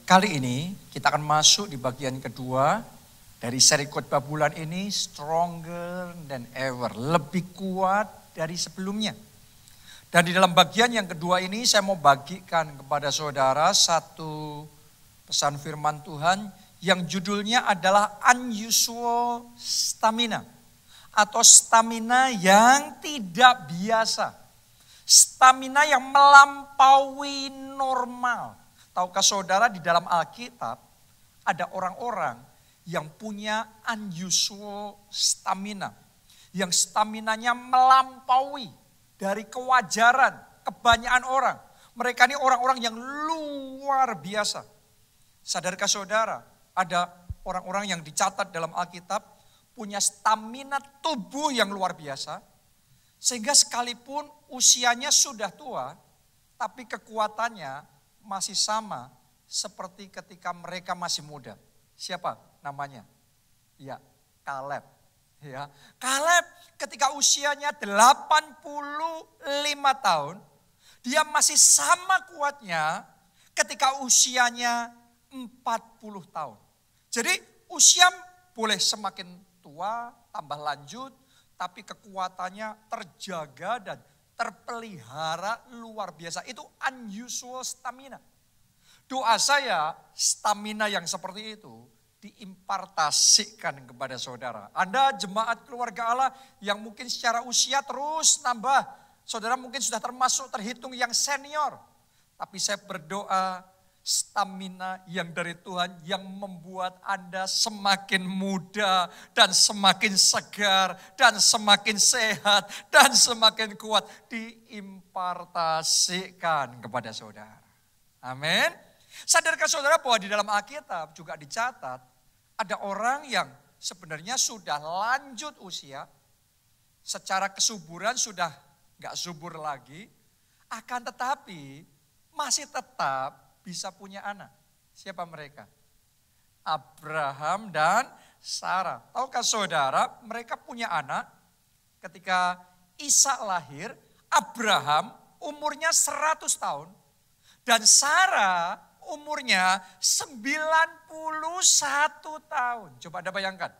Kali ini kita akan masuk di bagian kedua dari seri khotbah bulan ini, Stronger than ever, lebih kuat dari sebelumnya. Dan di dalam bagian yang kedua ini saya mau bagikan kepada saudara satu pesan firman Tuhan yang judulnya adalah unusual stamina atau stamina yang tidak biasa. Stamina yang melampaui normal. Tahukah saudara di dalam Alkitab ada orang-orang yang punya unusual stamina. Yang staminanya melampaui dari kewajaran kebanyakan orang. Mereka ini orang-orang yang luar biasa. Sadarkah saudara ada orang-orang yang dicatat dalam Alkitab punya stamina tubuh yang luar biasa. Sehingga sekalipun usianya sudah tua tapi kekuatannya masih sama seperti ketika mereka masih muda. Siapa namanya? Ya, Kaleb. Ya, Kaleb ketika usianya 85 tahun, dia masih sama kuatnya ketika usianya 40 tahun. Jadi usia boleh semakin tua, tambah lanjut, tapi kekuatannya terjaga dan terpelihara luar biasa. Itu unusual stamina. Doa saya stamina yang seperti itu diimpartasikan kepada saudara. Anda jemaat keluarga Allah yang mungkin secara usia terus nambah. Saudara mungkin sudah termasuk terhitung yang senior. Tapi saya berdoa stamina yang dari Tuhan yang membuat Anda semakin muda dan semakin segar dan semakin sehat dan semakin kuat diimpartasikan kepada saudara. Amin. Sadarkah saudara bahwa di dalam Alkitab juga dicatat ada orang yang sebenarnya sudah lanjut usia, secara kesuburan sudah gak subur lagi, akan tetapi masih tetap bisa punya anak. Siapa mereka? Abraham dan Sarah. Tahukah saudara mereka punya anak ketika Ishak lahir, Abraham umurnya 100 tahun dan Sarah umurnya 91 tahun. Coba Anda bayangkan.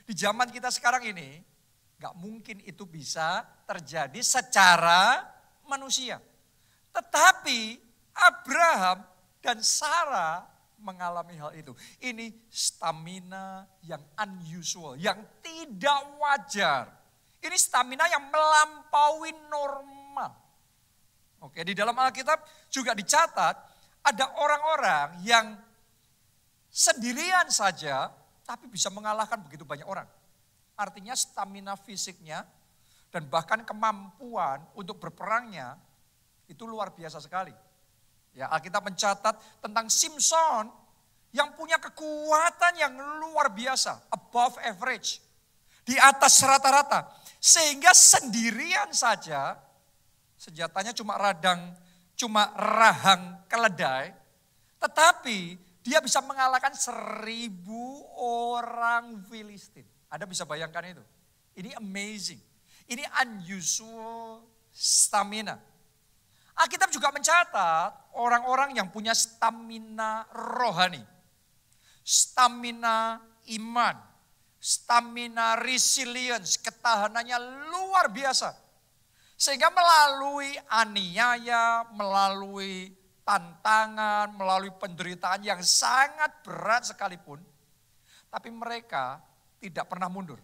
Di zaman kita sekarang ini gak mungkin itu bisa terjadi secara manusia. Tetapi Abraham dan Sarah mengalami hal itu. Ini stamina yang unusual, yang tidak wajar. Ini stamina yang melampaui normal. Oke, di dalam Alkitab juga dicatat ada orang-orang yang sendirian saja tapi bisa mengalahkan begitu banyak orang. Artinya stamina fisiknya dan bahkan kemampuan untuk berperangnya itu luar biasa sekali. Ya, Alkitab mencatat tentang Simson yang punya kekuatan yang luar biasa, above average, di atas rata-rata. Sehingga sendirian saja, senjatanya cuma rahang keledai, tetapi dia bisa mengalahkan 1.000 orang Filistin. Anda bisa bayangkan itu. Ini amazing, ini unusual stamina. Alkitab juga mencatat orang-orang yang punya stamina rohani, stamina iman, stamina resilience, ketahanannya luar biasa. Sehingga melalui aniaya, melalui tantangan, melalui penderitaan yang sangat berat sekalipun, tapi mereka tidak pernah mundur,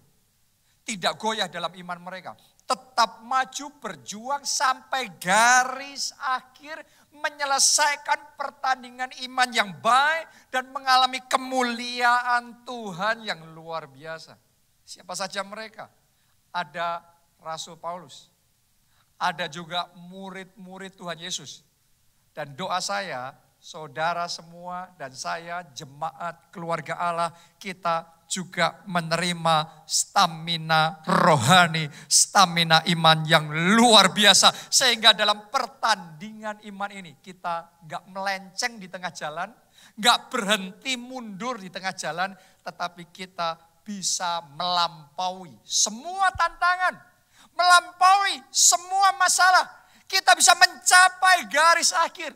tidak goyah dalam iman mereka. Tetap maju berjuang sampai garis akhir menyelesaikan pertandingan iman yang baik dan mengalami kemuliaan Tuhan yang luar biasa. Siapa saja mereka? Ada Rasul Paulus, ada juga murid-murid Tuhan Yesus. Dan doa saya, saudara semua dan saya jemaat keluarga Allah, kita juga menerima stamina rohani, stamina iman yang luar biasa. Sehingga dalam pertandingan iman ini kita gak melenceng di tengah jalan, gak berhenti mundur di tengah jalan, tetapi kita bisa melampaui semua tantangan, melampaui semua masalah. Kita bisa mencapai garis akhir,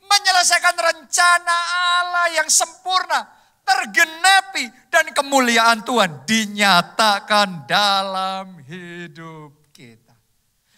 menyelesaikan rencana Allah yang sempurna, tergenapi, dan kemuliaan Tuhan dinyatakan dalam hidup kita.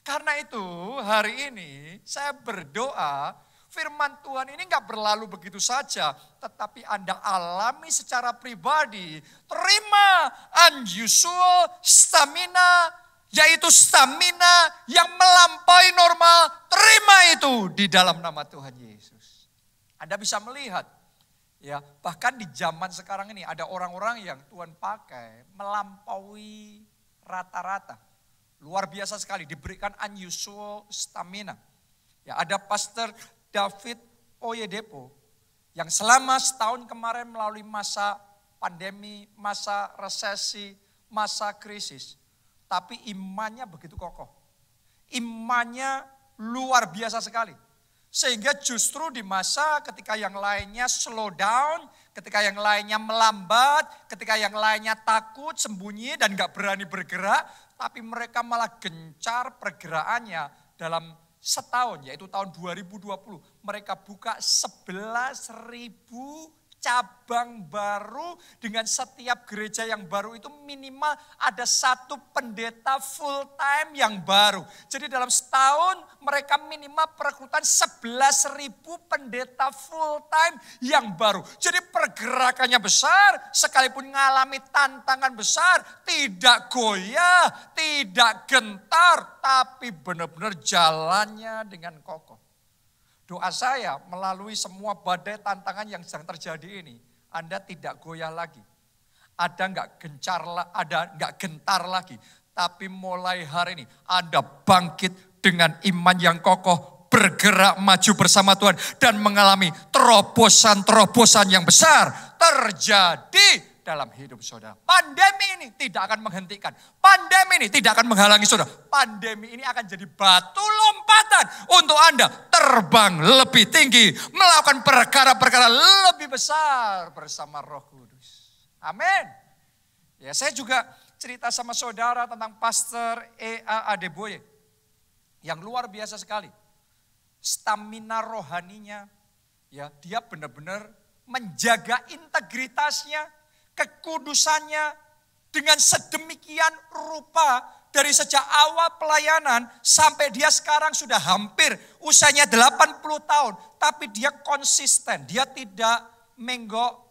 Karena itu hari ini saya berdoa firman Tuhan ini gak berlalu begitu saja, tetapi Anda alami secara pribadi. Terima unusual stamina, yaitu stamina yang melampaui normal. Terima itu di dalam nama Tuhan Yesus. Anda bisa melihat, ya, bahkan di zaman sekarang ini ada orang-orang yang Tuhan pakai melampaui rata-rata. Luar biasa sekali, diberikan unusual stamina. Ya, ada Pastor David Oyedepo yang selama setahun kemarin melalui masa pandemi, masa resesi, masa krisis. Tapi imannya begitu kokoh. Imannya luar biasa sekali. Sehingga justru di masa ketika yang lainnya slow down, ketika yang lainnya melambat, ketika yang lainnya takut, sembunyi dan gak berani bergerak, tapi mereka malah gencar pergerakannya dalam setahun, yaitu tahun 2020. Mereka buka 11.000 cabang baru, dengan setiap gereja yang baru itu minimal ada satu pendeta full time yang baru. Jadi dalam setahun mereka minimal perekrutan 11.000 pendeta full time yang baru. Jadi pergerakannya besar, sekalipun mengalami tantangan besar, tidak goyah, tidak gentar, tapi benar-benar jalannya dengan kokoh. Doa saya melalui semua badai tantangan yang sedang terjadi ini, Anda tidak goyah lagi. Ada nggak gentar lagi. Tapi mulai hari ini Anda bangkit dengan iman yang kokoh, bergerak maju bersama Tuhan dan mengalami terobosan-terobosan yang besar terjadi dalam hidup saudara. Pandemi ini tidak akan menghentikan. Pandemi ini tidak akan menghalangi saudara. Pandemi ini akan jadi batu lompatan untuk Anda terbang lebih tinggi, melakukan perkara-perkara lebih besar bersama Roh Kudus. Amin. Ya, saya juga cerita sama saudara tentang Pastor E.A. Adeboye yang luar biasa sekali. Stamina rohaninya, ya, dia benar-benar menjaga integritasnya, kekudusannya dengan sedemikian rupa dari sejak awal pelayanan sampai dia sekarang sudah hampir usianya 80 tahun. Tapi dia konsisten, dia tidak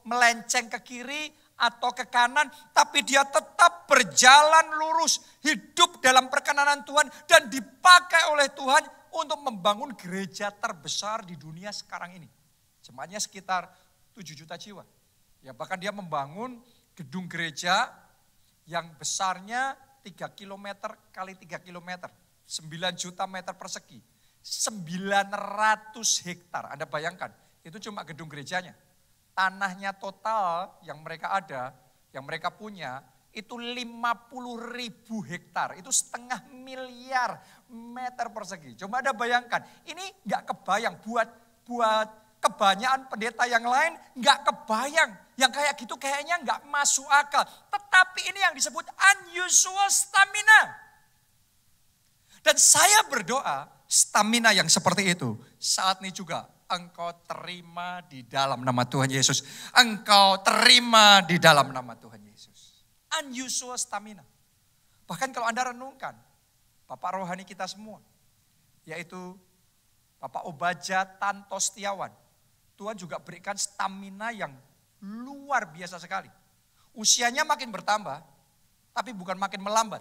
melenceng ke kiri atau ke kanan. Tapi dia tetap berjalan lurus, hidup dalam perkenanan Tuhan dan dipakai oleh Tuhan untuk membangun gereja terbesar di dunia sekarang ini. Jemaatnya sekitar 7 juta jiwa. Ya, bahkan dia membangun gedung gereja yang besarnya 3 km kali 3 km. 9 juta meter persegi. 900 hektar. Anda bayangkan, itu cuma gedung gerejanya. Tanahnya total yang mereka ada, yang mereka punya, itu 50.000 hektar. Itu 500 miliar meter persegi. Coba Anda bayangkan, ini gak kebayang buat kebanyakan pendeta yang lain gak kebayang. Yang kayak gitu kayaknya gak masuk akal. Tetapi ini yang disebut unusual stamina. Dan saya berdoa stamina yang seperti itu saat ini juga engkau terima di dalam nama Tuhan Yesus. Engkau terima di dalam nama Tuhan Yesus. Unusual stamina. Bahkan kalau Anda renungkan, Bapak rohani kita semua, yaitu Bapak Obaja Tanto Setiawan, Tuhan juga berikan stamina yang luar biasa sekali. Usianya makin bertambah, tapi bukan makin melambat,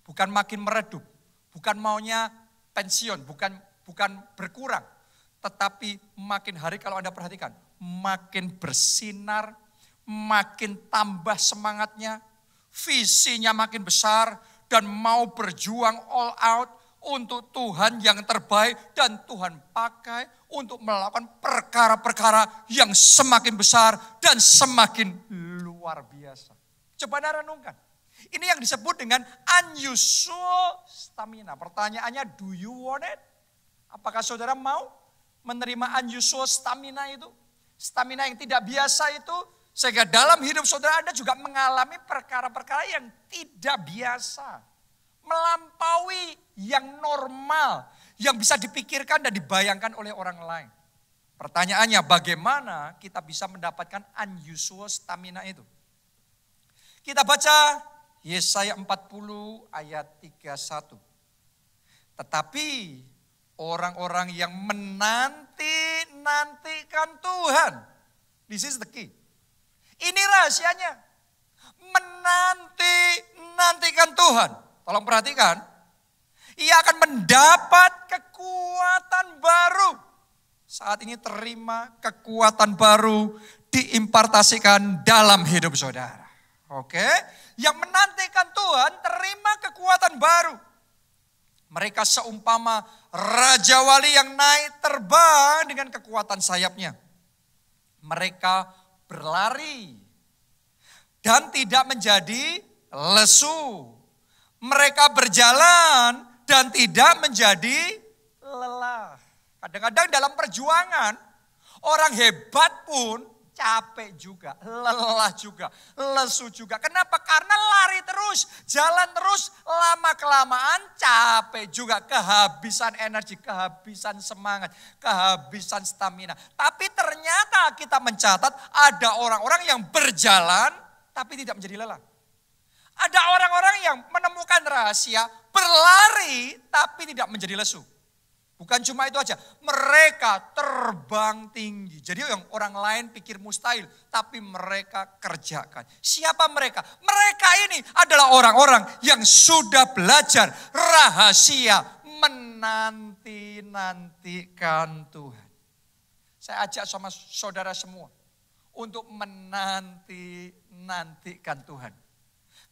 bukan makin meredup, bukan maunya pensiun, bukan berkurang. Tetapi makin hari kalau Anda perhatikan, makin bersinar, makin tambah semangatnya, visinya makin besar, dan mau berjuang all out untuk Tuhan yang terbaik. Dan Tuhan pakai untuk melakukan perkara-perkara yang semakin besar dan semakin luar biasa. Coba Anda renungkan. Ini yang disebut dengan unusual stamina. Pertanyaannya, do you want it? Apakah saudara mau menerima unusual stamina itu? Stamina yang tidak biasa itu, sehingga dalam hidup saudara Anda juga mengalami perkara-perkara yang tidak biasa. Melampaui yang normal, yang bisa dipikirkan dan dibayangkan oleh orang lain. Pertanyaannya, bagaimana kita bisa mendapatkan unusual stamina itu? Kita baca Yesaya 40 ayat 31. Tetapi orang-orang yang menanti-nantikan Tuhan. This is the key. Ini rahasianya. Menanti-nantikan Tuhan. Tolong perhatikan. Ia akan mendapat kekuatan baru. Saat ini terima kekuatan baru diimpartasikan dalam hidup saudara. Oke, yang menantikan Tuhan terima kekuatan baru. Mereka seumpama Raja Wali yang naik terbang dengan kekuatan sayapnya. Mereka berlari dan tidak menjadi lesu. Mereka berjalan dan tidak menjadi lelah. Kadang-kadang dalam perjuangan, orang hebat pun capek juga, lelah juga, lesu juga. Kenapa? Karena lari terus, jalan terus, lama-kelamaan capek juga. Kehabisan energi, kehabisan semangat, kehabisan stamina. Tapi ternyata kita mencatat ada orang-orang yang berjalan tapi tidak menjadi lelah. Ada orang-orang yang menemukan rahasia, berlari tapi tidak menjadi lesu. Bukan cuma itu aja, mereka terbang tinggi. Jadi yang orang lain pikir mustahil, tapi mereka kerjakan. Siapa mereka? Mereka ini adalah orang-orang yang sudah belajar rahasia menanti-nantikan Tuhan. Saya ajak sama saudara semua untuk menanti-nantikan Tuhan.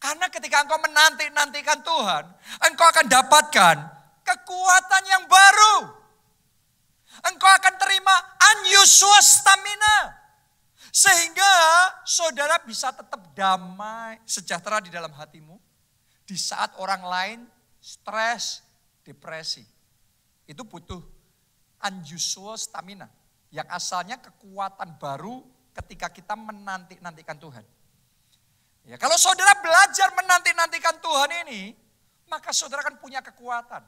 Karena ketika engkau menanti-nantikan Tuhan, engkau akan dapatkan kekuatan yang baru. Engkau akan terima unusual stamina. Sehingga saudara bisa tetap damai, sejahtera di dalam hatimu. Di saat orang lain stres, depresi. Itu butuh unusual stamina. Yang asalnya kekuatan baru ketika kita menanti-nantikan Tuhan. Ya, kalau saudara belajar menanti-nantikan Tuhan ini, maka saudara akan punya kekuatan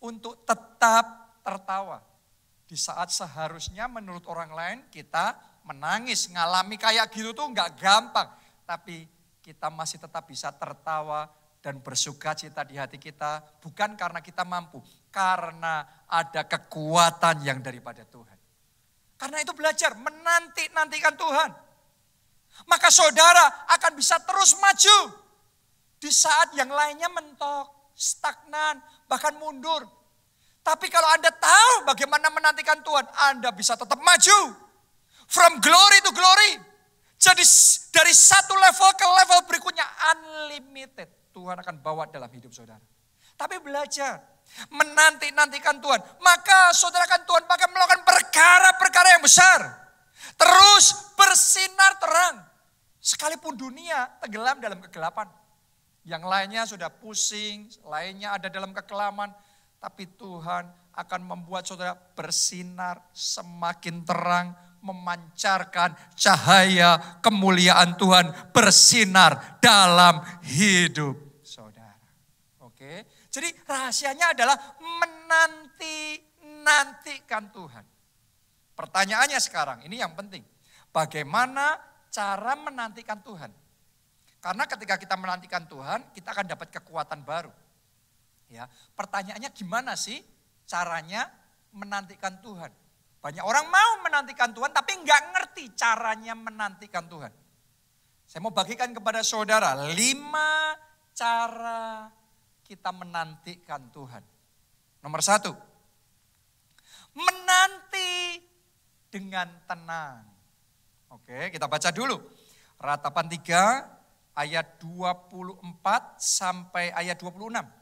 untuk tetap tertawa. Di saat seharusnya menurut orang lain kita menangis, ngalami kayak gitu tuh nggak gampang. Tapi kita masih tetap bisa tertawa dan bersuka cita di hati kita. Bukan karena kita mampu, karena ada kekuatan yang daripada Tuhan. Karena itu belajar menanti-nantikan Tuhan. Maka saudara akan bisa terus maju. Di saat yang lainnya mentok, stagnan, bahkan mundur. Tapi kalau Anda tahu bagaimana menantikan Tuhan, Anda bisa tetap maju. From glory to glory. Jadi dari satu level ke level berikutnya unlimited. Tuhan akan bawa dalam hidup saudara. Tapi belajar menanti-nantikan Tuhan. Maka saudara akan Tuhan bahkan melakukan perkara-perkara yang besar. Terus bersinar terang. Sekalipun dunia tenggelam dalam kegelapan. Yang lainnya sudah pusing, lainnya ada dalam kekelaman. Tapi Tuhan akan membuat saudara bersinar semakin terang, memancarkan cahaya kemuliaan Tuhan bersinar dalam hidup saudara. Oke, jadi rahasianya adalah menanti-nantikan Tuhan. Pertanyaannya sekarang, ini yang penting. Bagaimana cara menantikan Tuhan? Karena ketika kita menantikan Tuhan, kita akan dapat kekuatan baru. Ya, pertanyaannya gimana sih caranya menantikan Tuhan? Banyak orang mau menantikan Tuhan tapi nggak ngerti caranya menantikan Tuhan. Saya mau bagikan kepada saudara 5 cara kita menantikan Tuhan. Nomor 1, menanti dengan tenang. Oke, kita baca dulu. Ratapan 3 ayat 24 sampai ayat 26.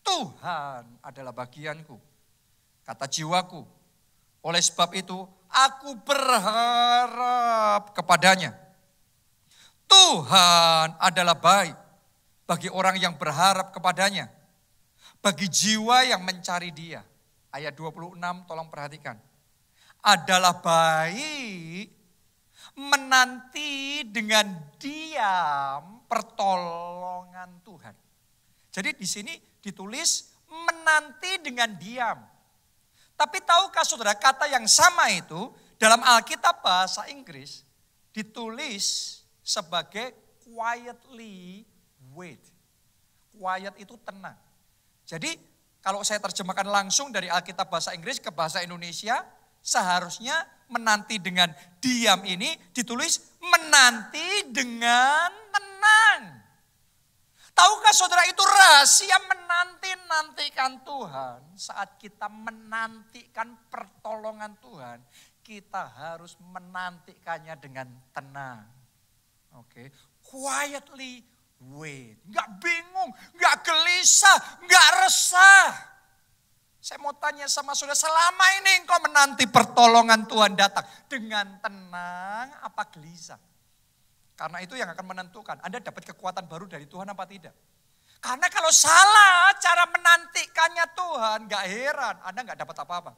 Tuhan adalah bagianku, kata jiwaku. Oleh sebab itu aku berharap kepadanya. Tuhan adalah baik bagi orang yang berharap kepadanya. Bagi jiwa yang mencari Dia. Ayat 26 tolong perhatikan. Adalah baik menanti dengan diam pertolongan Tuhan. Jadi di sini ditulis menanti dengan diam. Tapi tahukah saudara, kata yang sama itu dalam Alkitab bahasa Inggris ditulis sebagai quietly wait. Quiet itu tenang. Jadi kalau saya terjemahkan langsung dari Alkitab bahasa Inggris ke bahasa Indonesia, seharusnya menanti dengan diam ini ditulis menanti dengan tenang. Tahukah saudara, itu rahasia menantikan Tuhan. Saat kita menantikan pertolongan Tuhan, kita harus menantikannya dengan tenang. Oke, quietly wait. Enggak bingung, enggak gelisah, enggak resah. Saya mau tanya sama saudara, selama ini engkau menanti pertolongan Tuhan datang dengan tenang apa gelisah? Karena itu yang akan menentukan Anda dapat kekuatan baru dari Tuhan apa tidak. Karena kalau salah cara menantikannya Tuhan, gak heran Anda gak dapat apa-apa.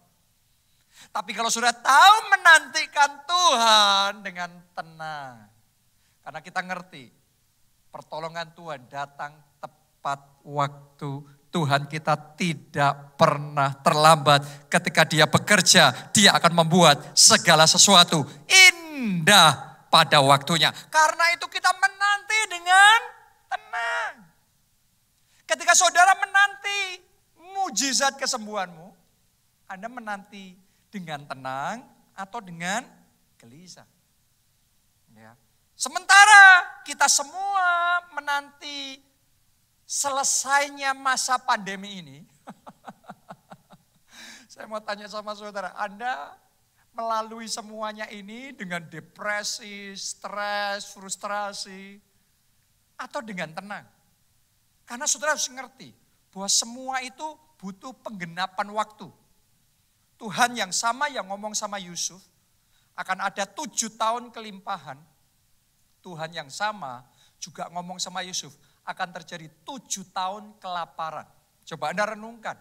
Tapi kalau sudah tahu menantikan Tuhan dengan tenang. Karena kita ngerti pertolongan Tuhan datang tepat waktu. Tuhan kita tidak pernah terlambat. Ketika dia bekerja, dia akan membuat segala sesuatu indah pada waktunya. Karena itu kita menanti dengan tenang. Ketika saudara menanti mujizat kesembuhanmu, Anda menanti dengan tenang atau dengan gelisah. Ya. Sementara kita semua menanti selesainya masa pandemi ini. Saya mau tanya sama saudara, Anda melalui semuanya ini dengan depresi, stres, frustrasi, atau dengan tenang? Karena saudara harus ngerti bahwa semua itu butuh penggenapan waktu. Tuhan yang sama yang ngomong sama Yusuf, akan ada 7 tahun kelimpahan. Tuhan yang sama juga ngomong sama Yusuf, akan terjadi 7 tahun kelaparan. Coba Anda renungkan.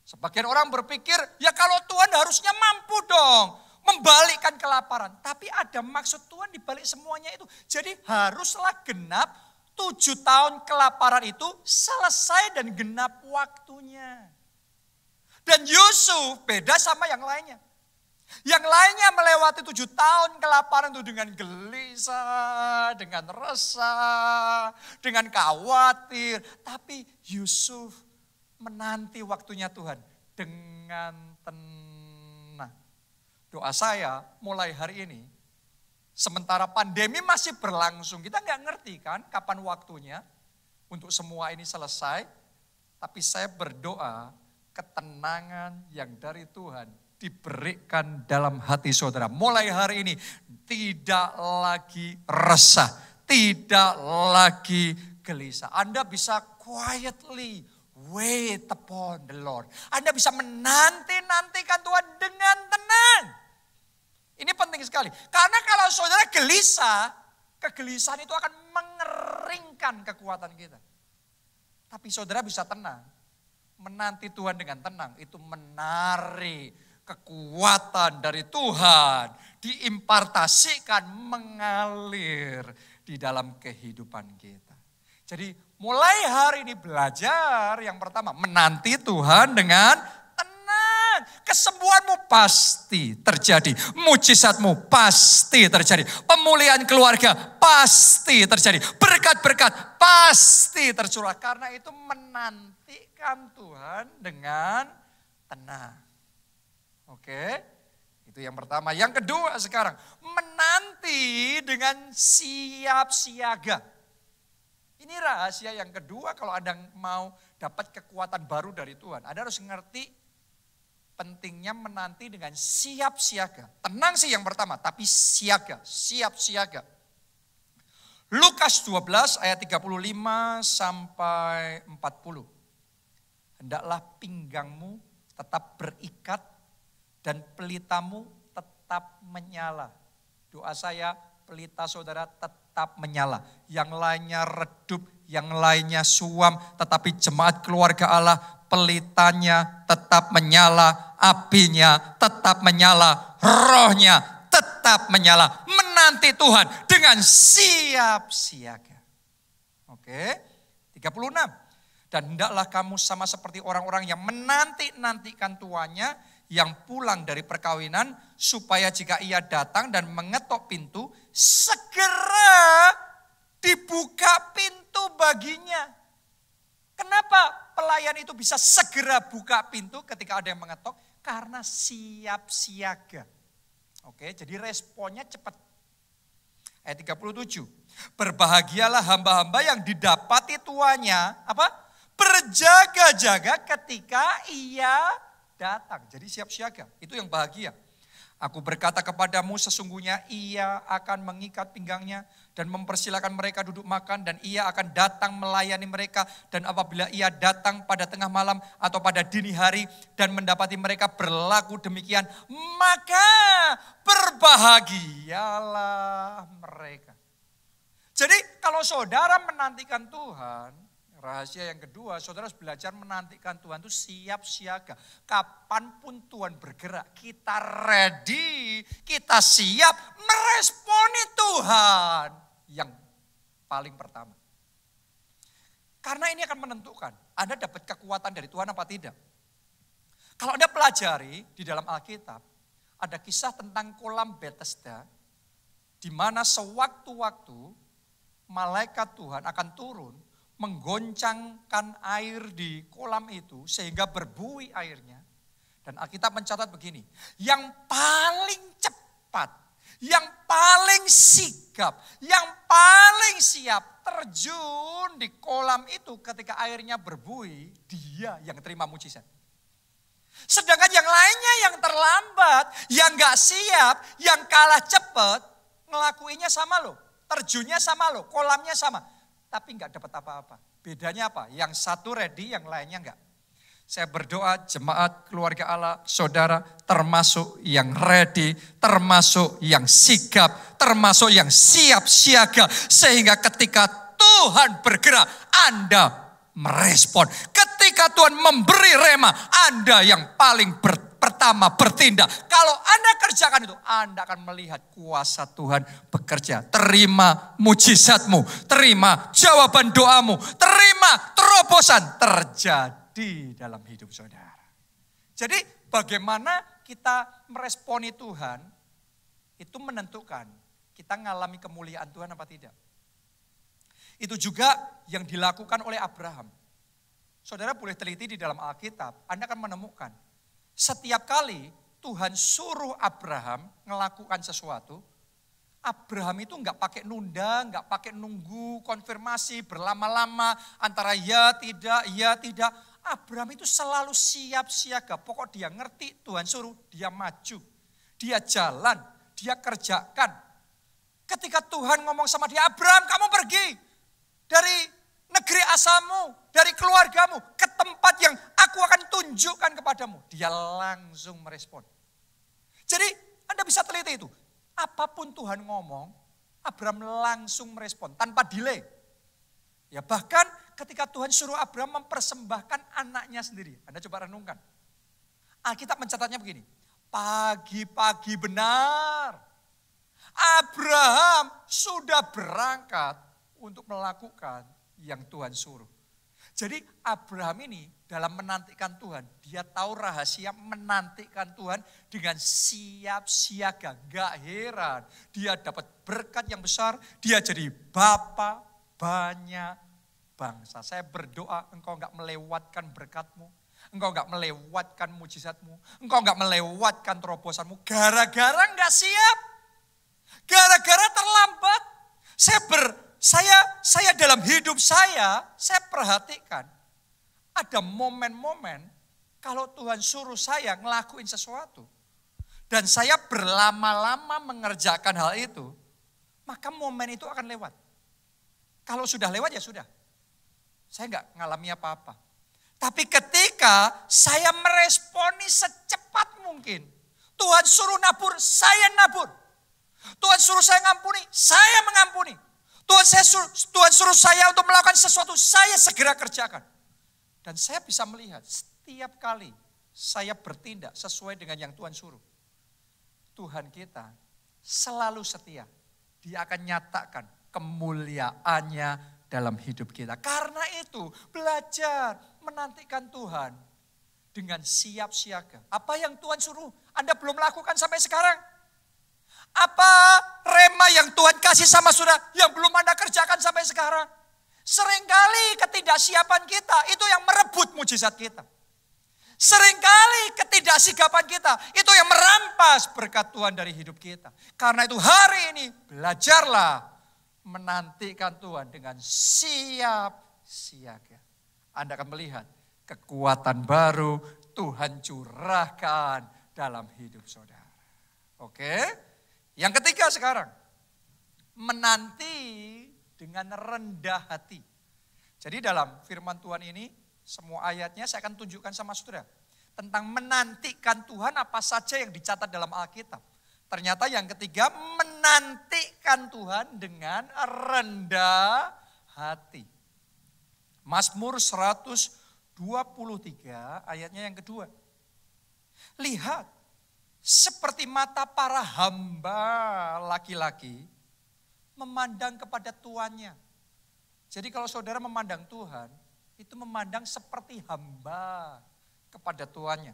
Sebagian orang berpikir, ya kalau Tuhan harusnya mampu dong membalikkan kelaparan. Tapi ada maksud Tuhan di balik semuanya itu. Jadi haruslah genap 7 tahun kelaparan itu selesai dan genap waktunya. Dan Yusuf beda sama yang lainnya. Yang lainnya melewati 7 tahun kelaparan itu dengan gelisah, dengan resah, dengan khawatir. Tapi Yusuf menanti waktunya Tuhan dengan tenang. Doa saya mulai hari ini, sementara pandemi masih berlangsung, kita nggak ngerti kan kapan waktunya untuk semua ini selesai. Tapi saya berdoa ketenangan yang dari Tuhan diberikan dalam hati saudara. Mulai hari ini tidak lagi resah, tidak lagi gelisah. Anda bisa quietly wait upon the Lord. Anda bisa menanti-nantikan Tuhan dengan tenang. Ini penting sekali. Karena kalau saudara gelisah, kegelisahan itu akan mengeringkan kekuatan kita. Tapi saudara bisa tenang. Menanti Tuhan dengan tenang itu menarik kekuatan dari Tuhan. Diimpartasikan, mengalir di dalam kehidupan kita. Jadi mulai hari ini belajar yang pertama, menanti Tuhan dengan tenang. Kesembuhanmu pasti terjadi, mujizatmu pasti terjadi, pemulihan keluarga pasti terjadi, berkat-berkat pasti tercurah. Karena itu menantikan Tuhan dengan tenang. Oke, itu yang pertama. Yang kedua sekarang, menanti dengan siap siaga. Ini rahasia yang kedua kalau Anda mau dapat kekuatan baru dari Tuhan. Anda harus ngerti pentingnya menanti dengan siap siaga. Tenang sih yang pertama, tapi siaga, siap siaga. Lukas 12 ayat 35 sampai 40. Hendaklah pinggangmu tetap berikat dan pelitamu tetap menyala. Doa saya, pelita saudara tetap menyala. Yang lainnya redup, yang lainnya suam. Tetapi jemaat keluarga Allah, pelitanya tetap menyala. Apinya tetap menyala. Rohnya tetap menyala. Menanti Tuhan dengan siap siaga. Oke, 36. Dan hendaklah kamu sama seperti orang-orang yang menanti-nantikan tuannya, yang pulang dari perkawinan, supaya jika ia datang dan mengetok pintu, segera dibuka pintu baginya. Kenapa pelayan itu bisa segera buka pintu ketika ada yang mengetok? Karena siap siaga. Oke, jadi responnya cepat. Ayat 37. Berbahagialah hamba-hamba yang didapati tuannya berjaga-jaga ketika ia datang. Jadi siap siaga, itu yang bahagia. Aku berkata kepadamu, sesungguhnya ia akan mengikat pinggangnya dan mempersilakan mereka duduk makan, dan ia akan datang melayani mereka. Dan apabila ia datang pada tengah malam atau pada dini hari dan mendapati mereka berlaku demikian, maka berbahagialah mereka. Jadi kalau saudara menantikan Tuhan, rahasia yang kedua, saudara harus belajar menantikan Tuhan itu siap siaga. Kapanpun Tuhan bergerak, kita ready, kita siap meresponi Tuhan yang paling pertama. Karena ini akan menentukan Anda dapat kekuatan dari Tuhan apa tidak. Kalau Anda pelajari di dalam Alkitab, ada kisah tentang kolam Bethesda, di mana sewaktu-waktu malaikat Tuhan akan turun, menggoncangkan air di kolam itu sehingga berbuih airnya. Dan Alkitab mencatat begini, yang paling cepat, yang paling sigap, yang paling siap terjun di kolam itu ketika airnya berbuih, dia yang terima mujizat. Sedangkan yang lainnya yang terlambat, yang gak siap, yang kalah cepat, ngelakuinnya sama loh, terjunnya sama loh, kolamnya sama. Tapi enggak dapat apa-apa. Bedanya apa? Yang satu ready, yang lainnya enggak. Saya berdoa jemaat keluarga Allah, saudara termasuk yang ready, termasuk yang sigap, termasuk yang siap siaga. Sehingga ketika Tuhan bergerak, Anda merespon. Ketika Tuhan memberi rema, Anda yang paling pertama bertindak. Kalau Anda kerjakan itu, Anda akan melihat kuasa Tuhan bekerja. Terima mujizatmu, terima jawaban doamu, terima terobosan terjadi dalam hidup saudara. Jadi bagaimana kita meresponi Tuhan, itu menentukan kita mengalami kemuliaan Tuhan apa tidak. Itu juga yang dilakukan oleh Abraham. Saudara boleh teliti di dalam Alkitab, Anda akan menemukan setiap kali Tuhan suruh Abraham melakukan sesuatu, Abraham itu enggak pakai nunda, enggak pakai nunggu konfirmasi berlama-lama antara ya tidak. Abraham itu selalu siap siaga. Pokok dia ngerti Tuhan suruh, dia maju, dia jalan, dia kerjakan. Ketika Tuhan ngomong sama dia, Abraham kamu pergi dari negeri asalmu, dari keluargamu, ke tempat yang aku akan tunjukkan kepadamu. Dia langsung merespon. Jadi Anda bisa teliti itu. Apapun Tuhan ngomong, Abraham langsung merespon tanpa delay. Ya bahkan ketika Tuhan suruh Abraham mempersembahkan anaknya sendiri. Anda coba renungkan. Alkitab mencatatnya begini. Pagi-pagi benar, Abraham sudah berangkat untuk melakukan yang Tuhan suruh. Jadi Abraham ini dalam menantikan Tuhan, dia tahu rahasia menantikan Tuhan dengan siap siaga. Gak heran, dia dapat berkat yang besar, dia jadi bapa banyak bangsa. Saya berdoa engkau gak melewatkan berkatmu, engkau gak melewatkan mujizatmu, engkau gak melewatkan terobosanmu gara-gara gak siap, gara-gara terlambat. Saya dalam hidup saya perhatikan ada momen-momen kalau Tuhan suruh saya ngelakuin sesuatu dan saya berlama-lama mengerjakan hal itu, maka momen itu akan lewat. Kalau sudah lewat ya sudah, saya nggak ngalami apa-apa. Tapi ketika saya meresponi secepat mungkin, Tuhan suruh nabur, saya nabur. Tuhan suruh saya ngampuni, saya mengampuni. Tuhan suruh saya untuk melakukan sesuatu, saya segera kerjakan. Dan saya bisa melihat setiap kali saya bertindak sesuai dengan yang Tuhan suruh. Tuhan kita selalu setia. Dia akan nyatakan kemuliaannya dalam hidup kita. Karena itu belajar menantikan Tuhan. dengan siap siaga. Apa yang Tuhan suruh Anda belum lakukan sampai sekarang? Apa rema yang Tuhan kasih sama saudara yang belum Anda kerjakan sampai sekarang? Seringkali ketidaksiapan kita itu yang merebut mujizat kita. Seringkali ketidaksigapan kita itu yang merampas berkat Tuhan dari hidup kita. Karena itu hari ini belajarlah menantikan Tuhan dengan siap siaga. Anda akan melihat kekuatan baru Tuhan curahkan dalam hidup saudara. Oke? Yang ketiga sekarang, menanti dengan rendah hati. Jadi dalam firman Tuhan ini, semua ayatnya saya akan tunjukkan sama saudara. Tentang menantikan Tuhan apa saja yang dicatat dalam Alkitab. Ternyata yang ketiga, menantikan Tuhan dengan rendah hati. Mazmur 123 ayatnya yang kedua. Lihat, seperti mata para hamba laki-laki memandang kepada tuannya. Jadi kalau saudara memandang Tuhan, itu memandang seperti hamba kepada tuannya.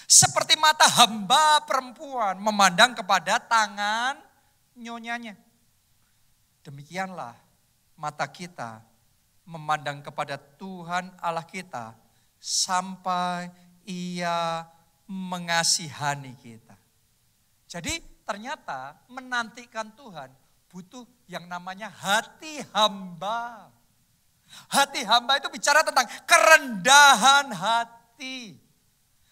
Seperti mata hamba perempuan memandang kepada tangan nyonyanya. Demikianlah mata kita memandang kepada Tuhan Allah kita sampai Ia mengasihani kita. Jadi ternyata menantikan Tuhan butuh yang namanya hati hamba. Hati hamba itu bicara tentang kerendahan hati.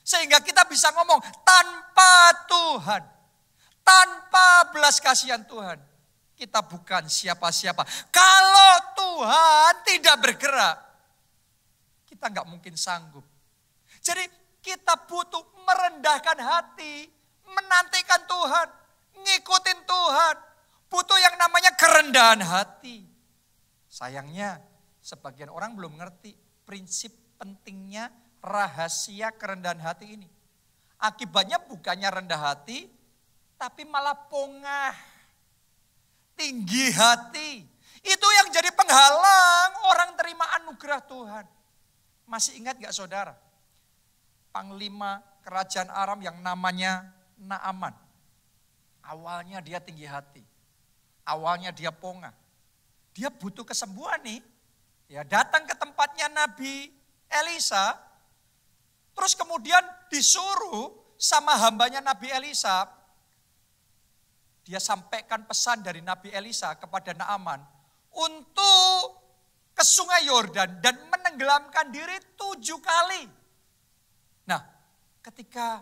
Sehingga kita bisa ngomong tanpa Tuhan, tanpa belas kasihan Tuhan, kita bukan siapa-siapa. Kalau Tuhan tidak bergerak, kita nggak mungkin sanggup. Jadi kita butuh merendahkan hati, menantikan Tuhan, ngikutin Tuhan. Butuh yang namanya kerendahan hati. Sayangnya sebagian orang belum ngerti prinsip pentingnya rahasia kerendahan hati ini. Akibatnya bukannya rendah hati, tapi malah pongah, tinggi hati. Itu yang jadi penghalang orang terima anugerah Tuhan. Masih ingat gak saudara? Panglima kerajaan Aram yang namanya Naaman. Awalnya dia tinggi hati. Awalnya dia pongah. Dia butuh kesembuhan nih. Ya, datang ke tempatnya Nabi Elisa. Terus kemudian disuruh sama hambanya Nabi Elisa. Dia sampaikan pesan dari Nabi Elisa kepada Naaman. Untuk ke sungai Yordan dan menenggelamkan diri 7 kali. Nah, ketika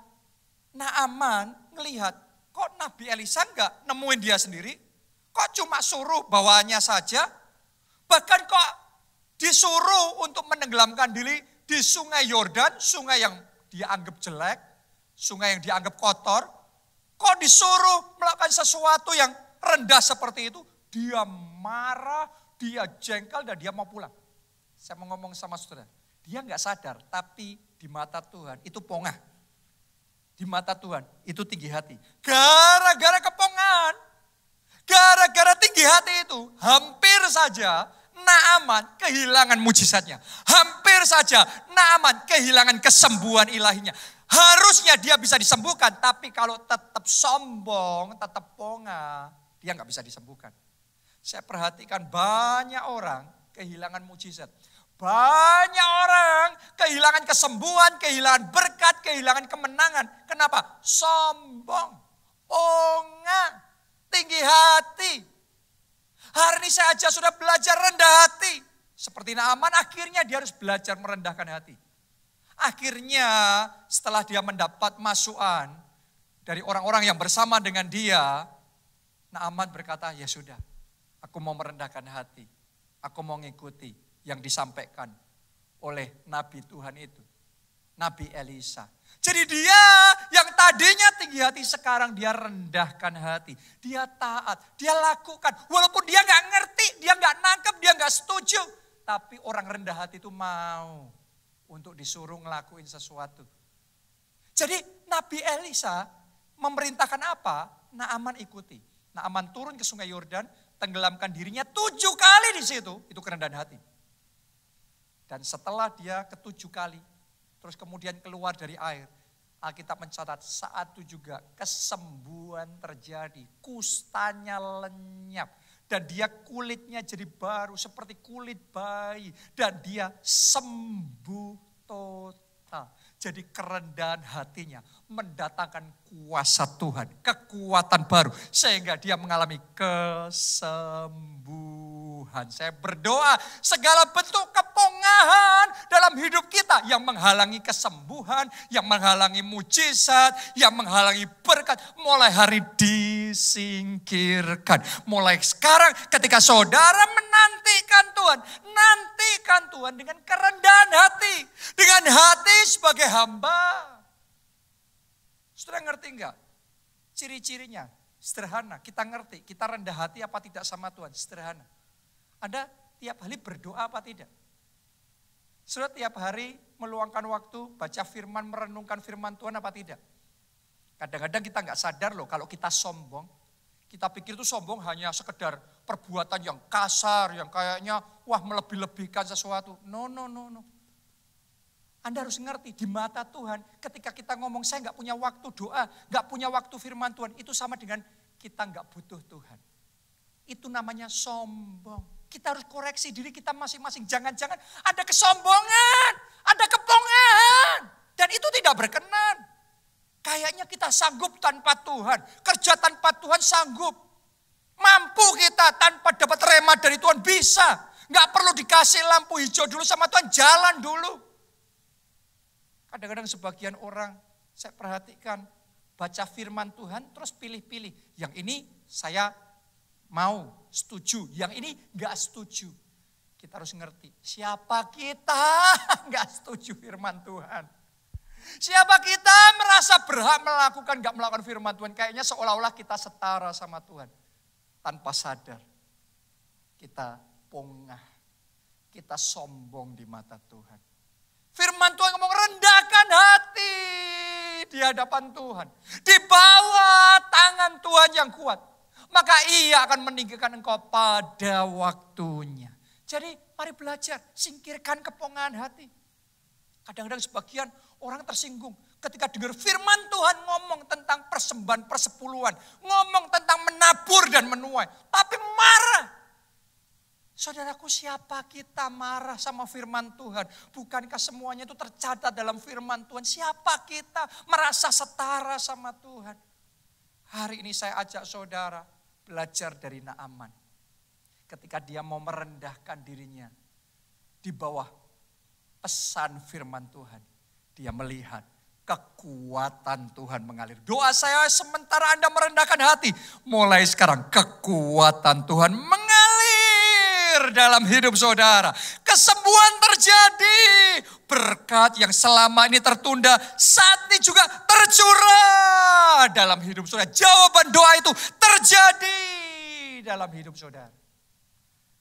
Naaman ngelihat, kok Nabi Elisa enggak nemuin dia sendiri? Kok cuma suruh bawaannya saja? Bahkan kok disuruh untuk menenggelamkan diri di sungai Yordan, sungai yang dia anggap jelek, sungai yang dianggap kotor. Kok disuruh melakukan sesuatu yang rendah seperti itu? Dia marah, dia jengkel dan dia mau pulang. Saya mau ngomong sama saudara, dia nggak sadar tapi di mata Tuhan itu pongah. Di mata Tuhan itu tinggi hati. Gara-gara kepongahan, gara-gara tinggi hati itu hampir saja Naaman kehilangan mujizatnya. Hampir saja Naaman kehilangan kesembuhan ilahinya. Harusnya dia bisa disembuhkan, tapi kalau tetap sombong, tetap pongah, dia nggak bisa disembuhkan. Saya perhatikan banyak orang kehilangan mujizat. Banyak orang kehilangan kesembuhan, kehilangan berkat, kehilangan kemenangan. Kenapa? Sombong, pongah, tinggi hati. Hari ini saya aja sudah belajar rendah hati. Seperti Naaman, akhirnya dia harus belajar merendahkan hati. Akhirnya setelah dia mendapat masukan dari orang-orang yang bersama dengan dia, Naaman berkata, ya sudah, aku mau merendahkan hati. Aku mau ngikuti yang disampaikan oleh Nabi Tuhan itu. Nabi Elisa. Jadi dia yang tadinya tinggi hati sekarang dia rendahkan hati. Dia taat, dia lakukan. Walaupun dia gak ngerti, dia gak nangkep, dia gak setuju. Tapi orang rendah hati itu mau untuk disuruh ngelakuin sesuatu. Jadi Nabi Elisa memerintahkan apa? Naaman ikuti. Naaman turun ke sungai Yordan, tenggelamkan dirinya 7 kali di situ. Itu kerendahan hati. Dan setelah dia ke-7 kali, terus kemudian keluar dari air. Alkitab mencatat saat itu juga kesembuhan terjadi, kustanya lenyap. Dan dia kulitnya jadi baru seperti kulit bayi. Dan dia sembuh total. Jadi kerendahan hatinya mendatangkan kuasa Tuhan, kekuatan baru. Sehingga dia mengalami kesembuhan. Saya berdoa segala bentuk kepongahan dalam hidup kita yang menghalangi kesembuhan, yang menghalangi mujizat, yang menghalangi berkat. Mulai hari disingkirkan. Mulai sekarang ketika saudara menantikan Tuhan, nantikan Tuhan dengan kerendahan hati. Dengan hati sebagai hamba. Saudara ngerti enggak? Ciri-cirinya sederhana. Kita ngerti, kita rendah hati apa tidak sama Tuhan, sederhana. Anda tiap hari berdoa apa tidak? Saudara tiap hari meluangkan waktu, baca firman, merenungkan firman Tuhan apa tidak? Kadang-kadang kita enggak sadar loh kalau kita sombong. Kita pikir itu sombong hanya sekedar perbuatan yang kasar, yang kayaknya wah melebih-lebihkan sesuatu. No. Anda harus ngerti di mata Tuhan ketika kita ngomong saya nggak punya waktu doa, nggak punya waktu firman Tuhan. Itu sama dengan kita nggak butuh Tuhan. Itu namanya sombong. Kita harus koreksi diri kita masing-masing. Jangan-jangan ada kesombongan, ada kepongahan. Dan itu tidak berkenan. Kayaknya kita sanggup tanpa Tuhan. Kerja tanpa Tuhan sanggup. Mampu kita tanpa dapat rema dari Tuhan bisa. Nggak perlu dikasih lampu hijau dulu sama Tuhan, jalan dulu. Kadang-kadang sebagian orang saya perhatikan baca firman Tuhan terus pilih-pilih. Yang ini saya mau, setuju. Yang ini enggak setuju. Kita harus ngerti siapa kita enggak setuju firman Tuhan. Siapa kita merasa berhak melakukan enggak melakukan firman Tuhan. Kayaknya seolah-olah kita setara sama Tuhan. Tanpa sadar kita pongah, kita sombong di mata Tuhan. Firman Tuhan ngomong rendahkan hati di hadapan Tuhan. Di bawah tangan Tuhan yang kuat. Maka ia akan meninggikan engkau pada waktunya. Jadi mari belajar, singkirkan kepongahan hati. Kadang-kadang sebagian orang tersinggung ketika dengar firman Tuhan ngomong tentang persembahan persepuluhan. Ngomong tentang menabur dan menuai. Tapi marah. Saudaraku, siapa kita marah sama firman Tuhan? Bukankah semuanya itu tercatat dalam firman Tuhan? Siapa kita merasa setara sama Tuhan? Hari ini saya ajak saudara belajar dari Naaman. Ketika dia mau merendahkan dirinya di bawah pesan firman Tuhan. Dia melihat kekuatan Tuhan mengalir. Doa saya sementara Anda merendahkan hati. Mulai sekarang kekuatan Tuhan mengalir dalam hidup saudara. Kesembuhan terjadi. Berkat yang selama ini tertunda saat ini juga tercurah dalam hidup saudara. Jawaban doa itu terjadi dalam hidup saudara.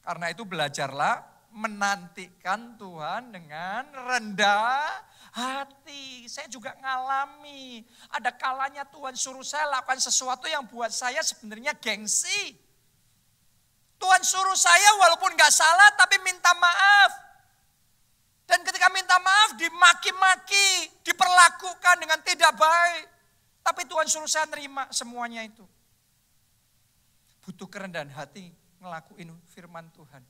Karena itu belajarlah menantikan Tuhan dengan rendah hati. Saya juga ngalami. Ada kalanya Tuhan suruh saya lakukan sesuatu yang buat saya sebenarnya gengsi. Tuhan suruh saya walaupun gak salah tapi minta maaf. Dan ketika minta maaf dimaki-maki, diperlakukan dengan tidak baik. Tapi Tuhan suruh saya nerima semuanya itu. Butuh kerendahan hati ngelakuin firman Tuhan.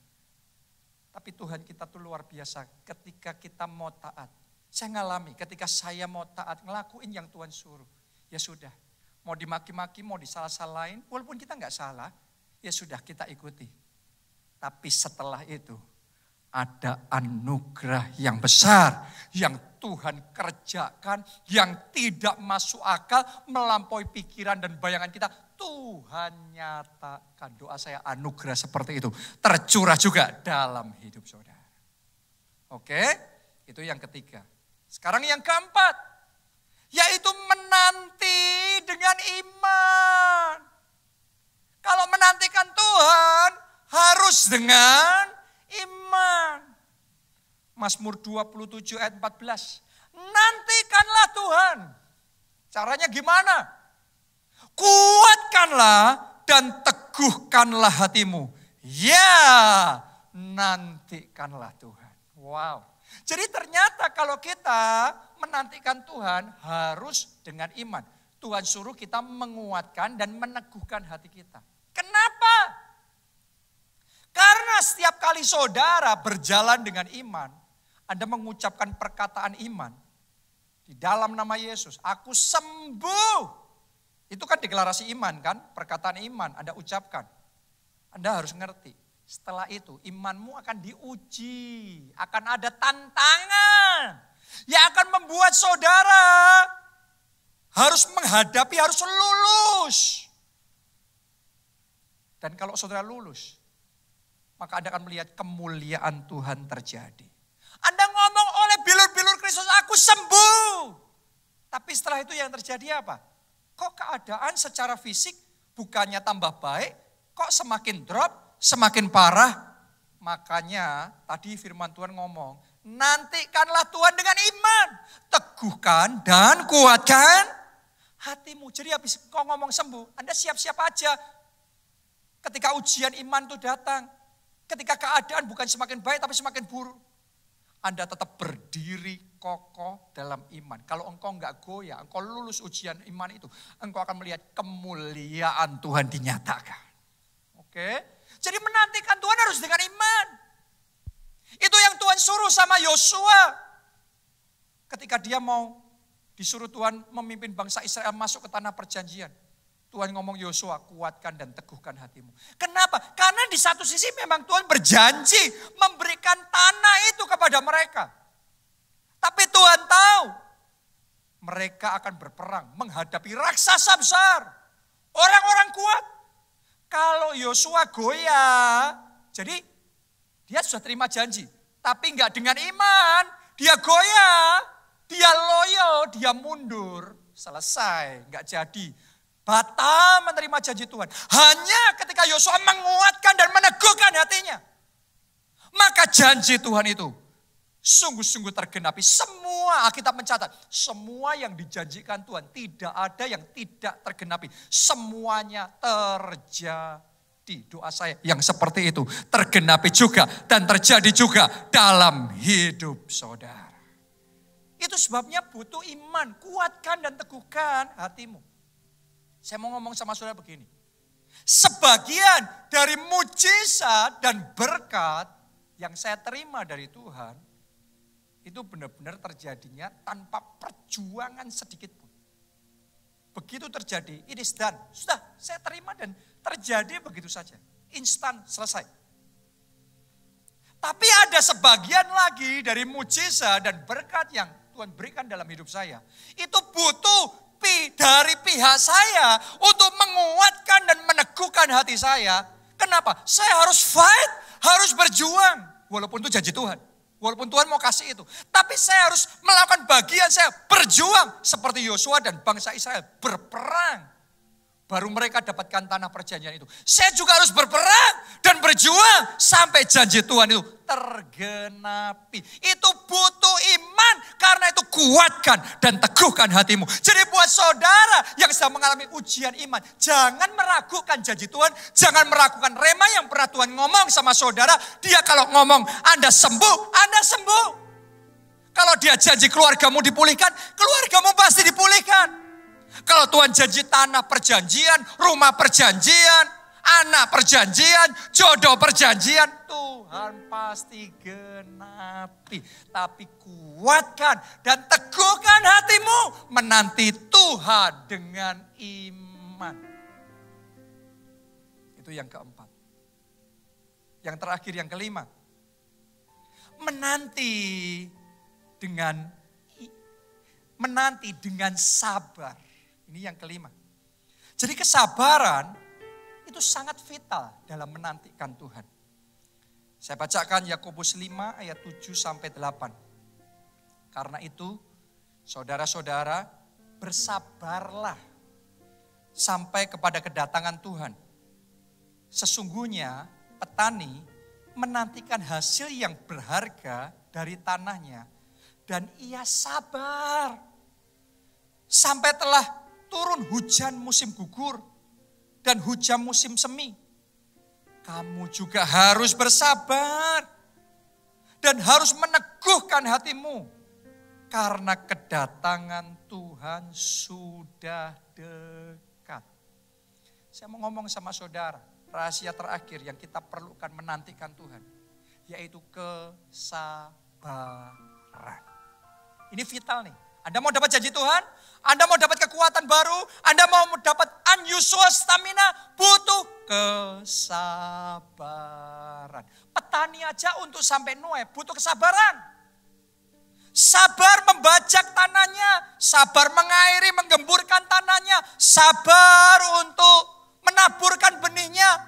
Tapi Tuhan kita tuh luar biasa ketika kita mau taat. Saya ngalami ketika saya mau taat ngelakuin yang Tuhan suruh. Ya sudah, mau dimaki-maki, mau disalah-salahin, walaupun kita gak salah. Ya sudah kita ikuti. Tapi setelah itu ada anugerah yang besar yang Tuhan kerjakan yang tidak masuk akal melampaui pikiran dan bayangan kita. Tuhan nyatakan. Doa saya anugerah seperti itu tercurah juga dalam hidup saudara. Oke, itu yang ketiga. Sekarang yang keempat, yaitu menanti dengan iman. Kalau menantikan Tuhan harus dengan iman. Mazmur 27 ayat 14. Nantikanlah Tuhan. Caranya gimana? Kuatkanlah dan teguhkanlah hatimu. Ya, nantikanlah Tuhan. Wow. Jadi ternyata kalau kita menantikan Tuhan harus dengan iman. Tuhan suruh kita menguatkan dan meneguhkan hati kita. Kenapa? Karena setiap kali saudara berjalan dengan iman, Anda mengucapkan perkataan iman di dalam nama Yesus, aku sembuh. Itu kan deklarasi iman kan, perkataan iman Anda ucapkan. Anda harus ngerti. Setelah itu imanmu akan diuji, akan ada tantangan yang akan membuat saudara harus menghadapi, harus lulus. Dan kalau saudara lulus, maka Anda akan melihat kemuliaan Tuhan terjadi. Anda ngomong oleh bilur-bilur Kristus, aku sembuh. Tapi setelah itu yang terjadi apa? Kok keadaan secara fisik bukannya tambah baik, kok semakin drop? Semakin parah, makanya tadi firman Tuhan ngomong, nantikanlah Tuhan dengan iman, teguhkan dan kuatkan hatimu. Jadi habis kau ngomong sembuh, Anda siap-siap aja ketika ujian iman itu datang. Ketika keadaan bukan semakin baik tapi semakin buruk. Anda tetap berdiri kokoh dalam iman. Kalau engkau enggak goyah, engkau lulus ujian iman itu, engkau akan melihat kemuliaan Tuhan dinyatakan. Oke? Jadi menantikan Tuhan harus dengan iman. Itu yang Tuhan suruh sama Yosua. Ketika dia mau disuruh Tuhan memimpin bangsa Israel masuk ke tanah perjanjian. Tuhan ngomong Yosua, kuatkan dan teguhkan hatimu. Kenapa? Karena di satu sisi memang Tuhan berjanji memberikan tanah itu kepada mereka. Tapi Tuhan tahu mereka akan berperang menghadapi raksasa besar. Orang-orang kuat. Kalau Yosua goyah, jadi dia sudah terima janji. Tapi enggak dengan iman, dia goyah, dia loyo, dia mundur. Selesai, enggak jadi. Batal menerima janji Tuhan. Hanya ketika Yosua menguatkan dan meneguhkan hatinya. Maka janji Tuhan itu sungguh-sungguh tergenapi. Semua Alkitab mencatat, semua yang dijanjikan Tuhan tidak ada yang tidak tergenapi. Semuanya terjadi. Doa saya yang seperti itu tergenapi juga dan terjadi juga dalam hidup saudara. Itu sebabnya butuh iman, kuatkan dan teguhkan hatimu. Saya mau ngomong sama saudara begini. Sebagian dari mujizat dan berkat yang saya terima dari Tuhan, itu benar-benar terjadinya tanpa perjuangan sedikit pun. Begitu terjadi, it is done. Sudah, saya terima dan terjadi begitu saja. Instan, selesai. Tapi ada sebagian lagi dari mujizat dan berkat yang Tuhan berikan dalam hidup saya. Itu butuh dari pihak saya untuk menguatkan dan meneguhkan hati saya. Kenapa? Saya harus fight, harus berjuang. Walaupun itu janji Tuhan. Walaupun Tuhan mau kasih itu. Tapi saya harus melakukan bagian saya. Berjuang seperti Yosua dan bangsa Israel. Berperang. Baru mereka dapatkan tanah perjanjian itu. Saya juga harus berperang dan berjuang. Sampai janji Tuhan itu tergenapi. Itu butuh iman. Karena itu kuatkan dan teguhkan hatimu. Jadi buat saudara yang sedang mengalami ujian iman. Jangan meragukan janji Tuhan. Jangan meragukan rema yang pernah Tuhan ngomong sama saudara. Dia kalau ngomong Anda sembuh, Anda sembuh. Kalau dia janji keluargamu dipulihkan, keluargamu pasti dipulihkan. Kalau Tuhan janji tanah perjanjian, rumah perjanjian, anak perjanjian, jodoh perjanjian, Tuhan pasti genapi. Tapi kuatkan dan teguhkan hatimu menanti Tuhan dengan iman. Itu yang keempat. Yang terakhir, yang kelima. Menanti dengan sabar. Ini yang kelima. Jadi kesabaran itu sangat vital dalam menantikan Tuhan. Saya bacakan Yakobus 5 ayat 7 sampai 8. Karena itu, saudara-saudara, bersabarlah sampai kepada kedatangan Tuhan. Sesungguhnya petani menantikan hasil yang berharga dari tanahnya dan ia sabar sampai telah turun hujan musim gugur dan hujan musim semi. Kamu juga harus bersabar dan harus teguhkan hatimu. Karena kedatangan Tuhan sudah dekat. Saya mau ngomong sama saudara, rahasia terakhir yang kita perlukan menantikan Tuhan, yaitu kesabaran. Ini vital nih. Anda mau dapat janji Tuhan, Anda mau dapat kekuatan baru, Anda mau dapat unusual stamina, butuh kesabaran. Petani aja untuk sampai nuai butuh kesabaran. Sabar membajak tanahnya, sabar mengairi, menggemburkan tanahnya, sabar untuk menaburkan benihnya,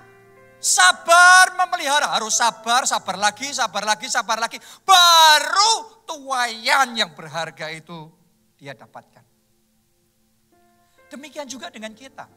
sabar memelihara. Harus sabar, sabar lagi, sabar lagi, sabar lagi. Baru tuaian yang berharga itu dia dapatkan. Demikian juga dengan kita.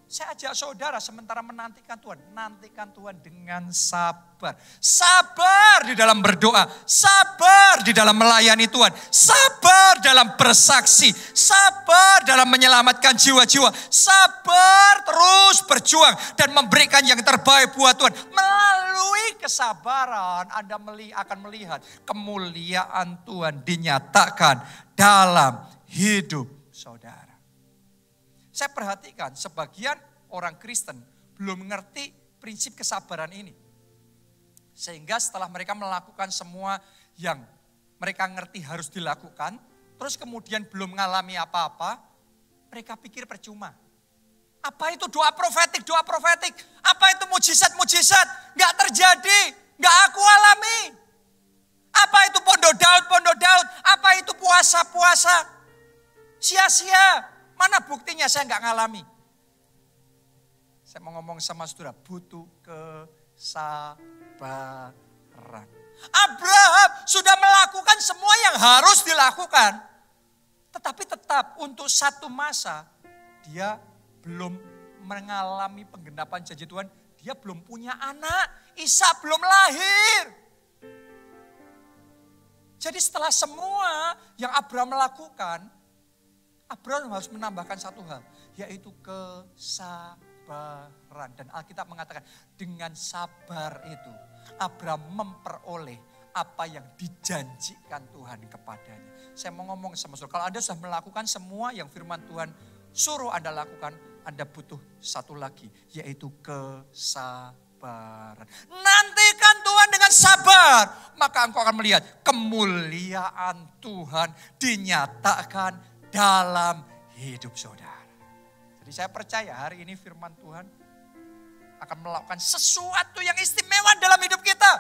Saya ajak saudara sementara menantikan Tuhan. Nantikan Tuhan dengan sabar. Sabar di dalam berdoa. Sabar di dalam melayani Tuhan. Sabar dalam bersaksi. Sabar dalam menyelamatkan jiwa-jiwa. Sabar terus berjuang dan memberikan yang terbaik buat Tuhan. Melalui kesabaran Anda akan melihat kemuliaan Tuhan dinyatakan dalam hidup saudara. Saya perhatikan sebagian orang Kristen belum mengerti prinsip kesabaran ini. Sehingga setelah mereka melakukan semua yang mereka ngerti harus dilakukan, terus kemudian belum mengalami apa-apa, mereka pikir percuma. Apa itu doa profetik? Apa itu mujizat? Gak terjadi, gak aku alami. Apa itu pondok Daud? Apa itu puasa? Sia-sia. Mana buktinya saya nggak ngalami? Saya mau ngomong sama saudara, butuh kesabaran. Abraham sudah melakukan semua yang harus dilakukan. Tetapi tetap untuk satu masa dia belum mengalami penggenapan janji Tuhan. Dia belum punya anak, Ishak belum lahir. Jadi setelah semua yang Abraham lakukan, Abraham harus menambahkan satu hal, yaitu kesabaran. Dan Alkitab mengatakan dengan sabar itu Abraham memperoleh apa yang dijanjikan Tuhan kepadanya. Saya mau ngomong sama saudara, kalau Anda sudah melakukan semua yang firman Tuhan suruh Anda lakukan, Anda butuh satu lagi, yaitu kesabaran. Nantikan Tuhan dengan sabar, maka engkau akan melihat kemuliaan Tuhan dinyatakan dalam hidup saudara. Jadi saya percaya hari ini firman Tuhan akan melakukan sesuatu yang istimewa dalam hidup kita.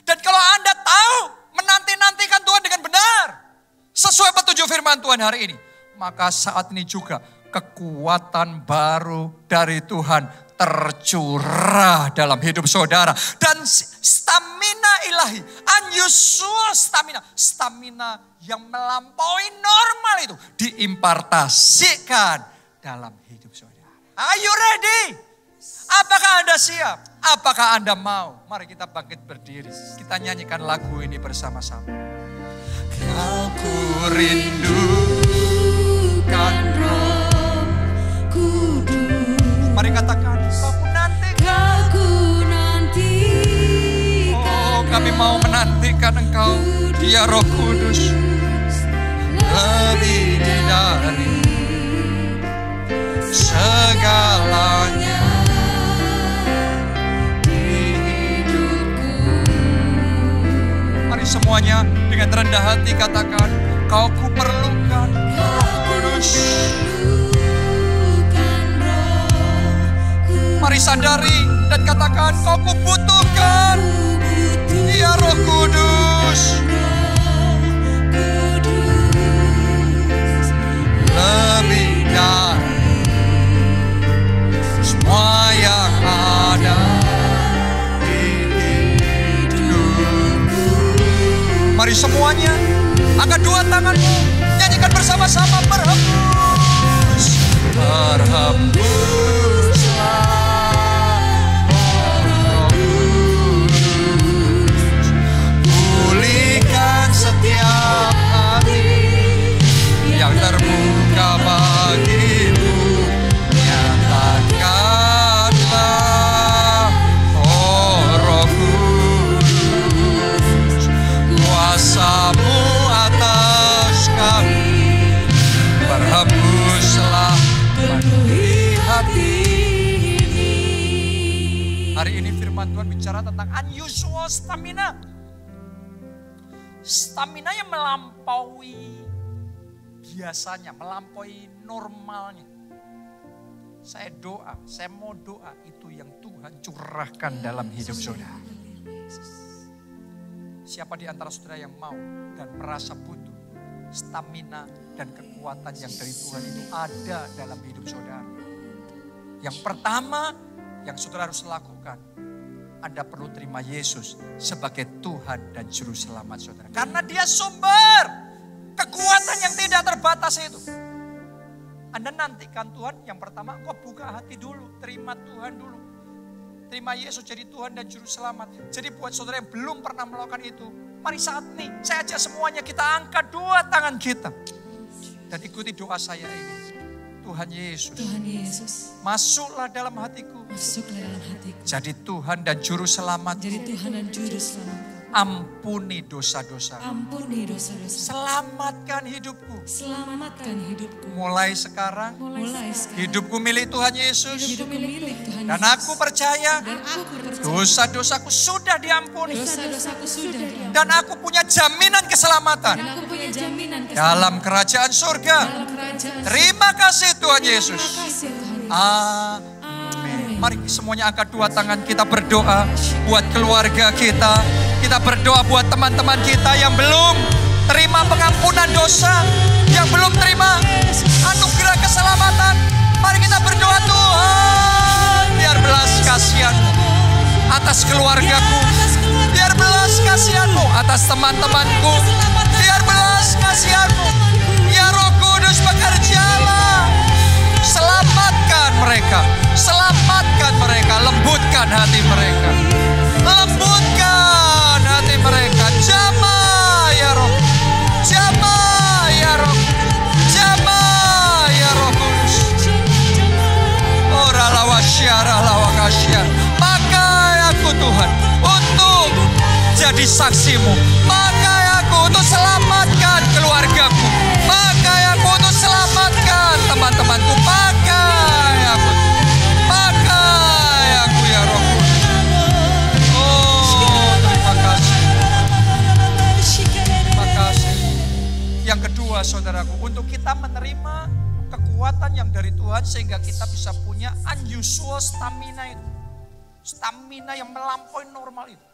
Dan kalau Anda tahu menanti-nantikan Tuhan dengan benar, sesuai petunjuk firman Tuhan hari ini, maka saat ini juga kekuatan baru dari Tuhan tercurah dalam hidup saudara. Dan stamina ilahi, unusual stamina yang melampaui normal itu diimpartasikan dalam hidup saudara. Are you ready? Apakah Anda siap? Apakah Anda mau? Mari kita bangkit berdiri. Kita nyanyikan lagu ini bersama-sama. Kau ku rindukan Roh Kudus. Mari katakan, kau ku nantikan. Oh, kami mau menantikan Engkau, Dia Roh Kudus. Lebih dari segalanya di hidupku. Mari semuanya dengan rendah hati katakan, Kau ku perlukan Roh Kudus. Mari sadari dan katakan, Kau ku butuhkan Dia Roh Kudus. Lebih dari semua yang ada di hidupku. Mari semuanya angkat dua tanganmu, nyanyikan bersama-sama. Berhembus, berhembuslah Roh Kudus, pulihkan setiap hati yang terbuka bagimu. Nyatakanlah, oh Roh Kudus, kuasa Hari ini firman Tuhan bicara tentang unusual stamina. Stamina yang melampaui biasanya, melampaui normalnya. Saya mau doa itu yang Tuhan curahkan dalam hidup saudara. Siapa di antara saudara yang mau dan merasa butuh stamina dan kekuatan yang dari Tuhan itu ada dalam hidup saudara. Yang pertama yang saudara harus lakukan, Anda perlu terima Yesus sebagai Tuhan dan Juru Selamat saudara. Karena Dia sumber kekuatan yang tidak terbatas itu. Anda nantikan Tuhan, yang pertama kau buka hati dulu, terima Tuhan dulu. Terima Yesus jadi Tuhan dan Juru Selamat. Jadi buat saudara yang belum pernah melakukan itu, mari saat ini, saya ajak semuanya kita angkat dua tangan kita. Dan ikuti doa saya ini. Tuhan Yesus, masuklah dalam hatiku. Jadi Tuhan dan Juru Selamat. Ampuni dosa-dosa. Selamatkan hidupku. Mulai sekarang, hidupku milik Tuhan Yesus. Dan aku percaya dosa-dosaku sudah diampuni. Dan aku punya jaminan keselamatan dalam kerajaan surga. Terima kasih Tuhan Yesus. Amin. Mari semuanya angkat dua tangan, kita berdoa buat keluarga kita. Kita berdoa buat teman-teman kita yang belum terima pengampunan dosa, yang belum terima anugerah keselamatan. Mari kita berdoa, Tuhan, biar belas kasihan-Mu atas keluargaku, biar belas kasihan-Mu atas teman-temanku, biar belas kasihan-Mu. Ya Roh Kudus, bekerjalah, selamatkan mereka, lembutkan hati mereka, lembutkan hati mereka. Jamah ya Roh, jamah ya Roh, jamah ya Roh Kudus. Ora lawasyara lawakasyar. Pakai aku Tuhan untuk jadi saksimu. Pakai aku untuk selamatkan keluargaku. Pakai aku untuk selamatkan teman-temanku. Pakai aku ya Roh Kudus. Terima kasih. Terima kasih. Yang kedua saudaraku, untuk kita menerima kekuatan yang dari Tuhan sehingga kita bisa punya unusual stamina itu. Stamina yang melampaui normal itu.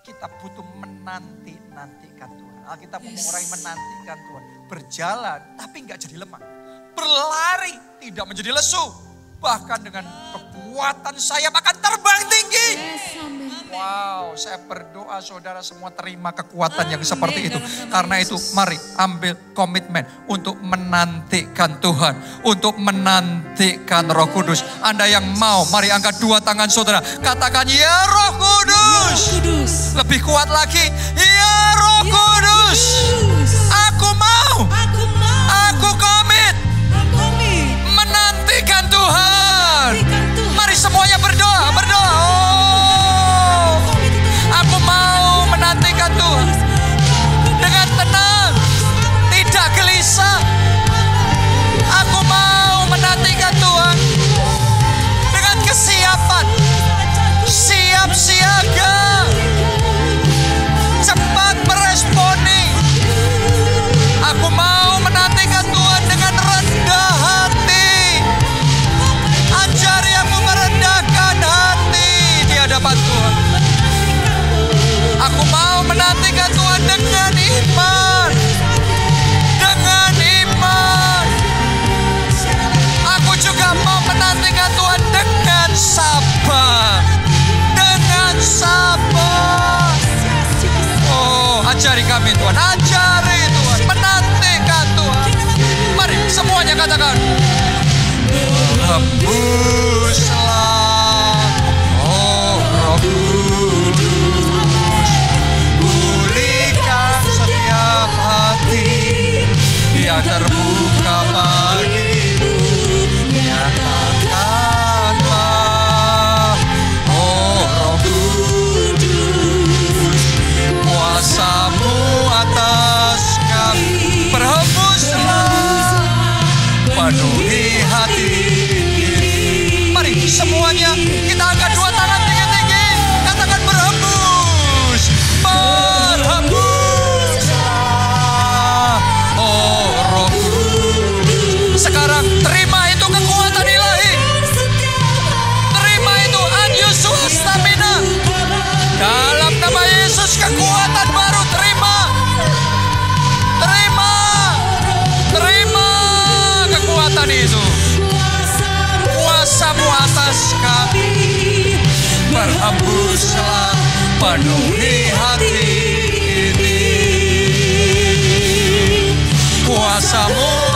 Kita butuh menanti-nantikan Tuhan. Alkitab mengurangi menantikan Tuhan. Berjalan tapi enggak jadi lemah. Berlari tidak menjadi lesu. Bahkan dengan kekuatan sayap akan terbang tinggi. Wow, saya berdoa saudara semua terima kekuatan yang seperti itu. Karena itu mari ambil komitmen untuk menantikan Tuhan. Untuk menantikan Roh Kudus. Anda yang mau, mari angkat dua tangan saudara. Katakan, ya Roh Kudus. Lebih kuat lagi, ya Roh Kudus. Aku mau. Aku komit. Menantikan Tuhan. Mari semuanya berdoa. Aku mau menantikan Tuhan dengan tenang, tidak gelisah. Aku mau menantikan Tuhan dengan kesiapan, siap siaga, cepat meresponi. Aku mau menantikan Tuhan dengan rendah hati. Ajari aku merendahkan hati di hadapan Tuhan. Aku mau menantikan Tuhan dengan iman. Dengan iman. Aku juga mau menantikan Tuhan dengan sabar. Dengan sabar. Oh, ajari kami Tuhan. Ajari Tuhan. Menantikan Tuhan. Mari semuanya katakan. Hembuslah, oh Roh Kudus, pulihkan setiap hati yang terbuka bagimu. Nyatakanlah, oh Roh Kudus, kuasa-Mu atas kami. Berhembuslah, penuhi hati penuhi hati ini. Kuasa-Mu